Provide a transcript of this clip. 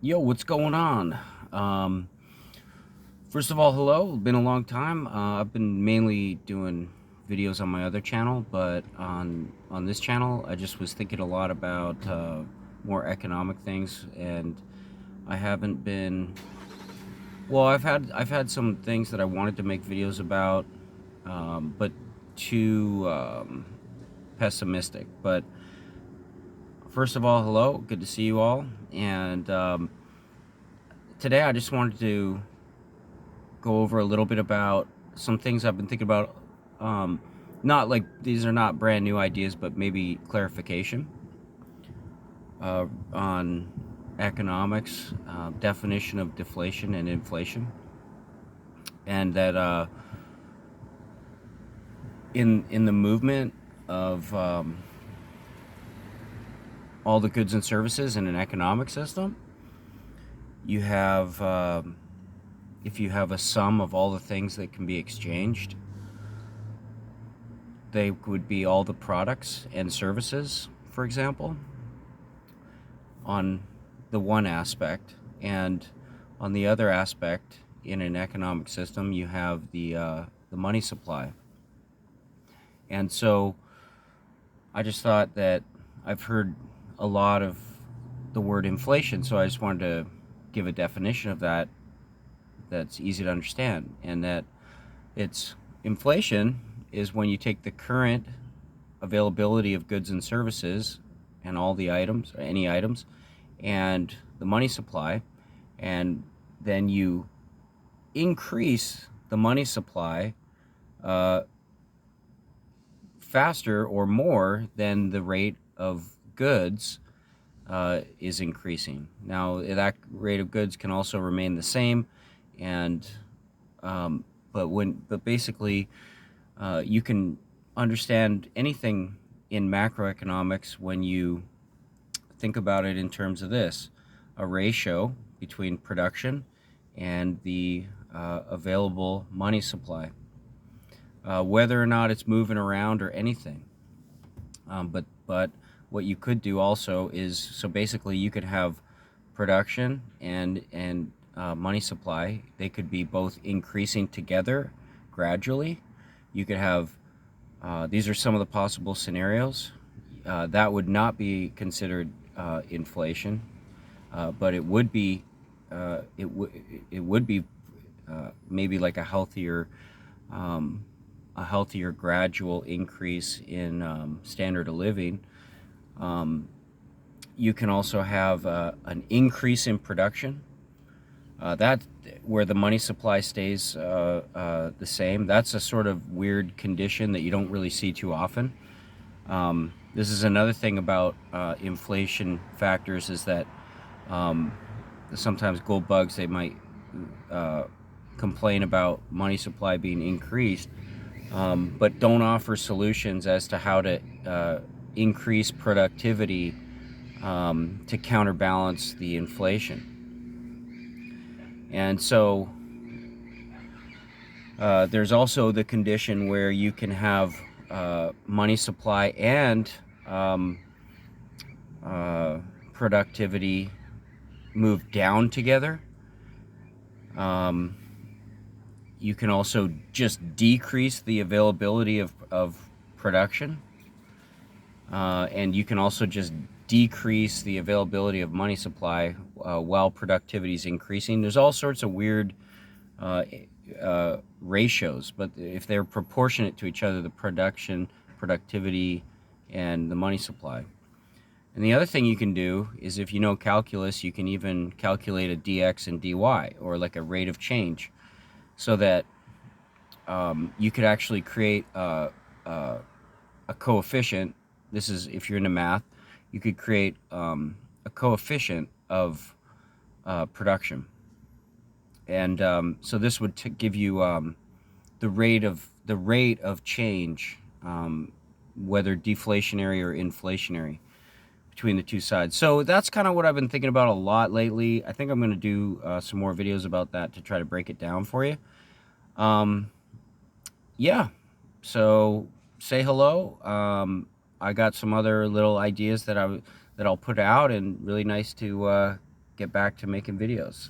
Yo, what's going on? Um, First of all, hello. Been a long time. I've been mainly doing videos on my other channel, but on this channel, I just was thinking a lot about more economic things, and I haven't been. Well, I've had some things that I wanted to make videos about, but too pessimistic. But first of all, hello. Good to see you all, and today I just wanted to go over a little bit about some things I've been thinking about. Um, Not like these are not brand new ideas, but maybe clarification on economics, definition of deflation and inflation, and that in the movement of all the goods and services in an economic system, you have if you have a sum of all the things that can be exchanged, they would be all the products and services, for example, on the one aspect. And on the other aspect, in an economic system, you have the money supply. And so I just thought that I've heard a lot of the word inflation, so I just wanted to give a definition of that that's easy to understand. And that it's inflation is when you take the current availability of goods and services and all the items, or any items, and the money supply, and then you increase the money supply uh, faster or more than the rate of goods is increasing. Now, that rate of goods can also remain the same, and um, but basically, you can understand anything in macroeconomics when you think about it in terms of this: a ratio between production and the available money supply, whether or not it's moving around or anything. But what you could do also is, so basically you could have production and money supply. They could be both increasing together gradually. You could have these are some of the possible scenarios. That would not be considered inflation, but it would be maybe like um, a healthier gradual increase in standard of living. Um, you can also have an increase in production. That where the money supply stays the same. That's a sort of weird condition that you don't really see too often. This is another thing about inflation factors, is that um, sometimes gold bugs, they might uh, complain about money supply being increased, but don't offer solutions as to how to increase productivity to counterbalance the inflation. And so there's also the condition where you can have money supply and um, uh, productivity move down together. Um, you can also just decrease the availability of production, and you can also just decrease the availability of money supply while productivity is increasing. There's all sorts of weird uh, ratios, but if they're proportionate to each other, the production, productivity, and the money supply. And the other thing you can do is, if you know calculus, you can even calculate a dx and dy, or like a rate of change, so that you could actually create a coefficient. This is if you're into math, you could create a coefficient of production. And so this would give you the rate of change, whether deflationary or inflationary, between the two sides. So that's kind of what I've been thinking about a lot lately. I think I'm going to do some more videos about that to try to break it down for you. Um, yeah. So say hello. I got some other little ideas that I'll put out, and really nice to get back to making videos.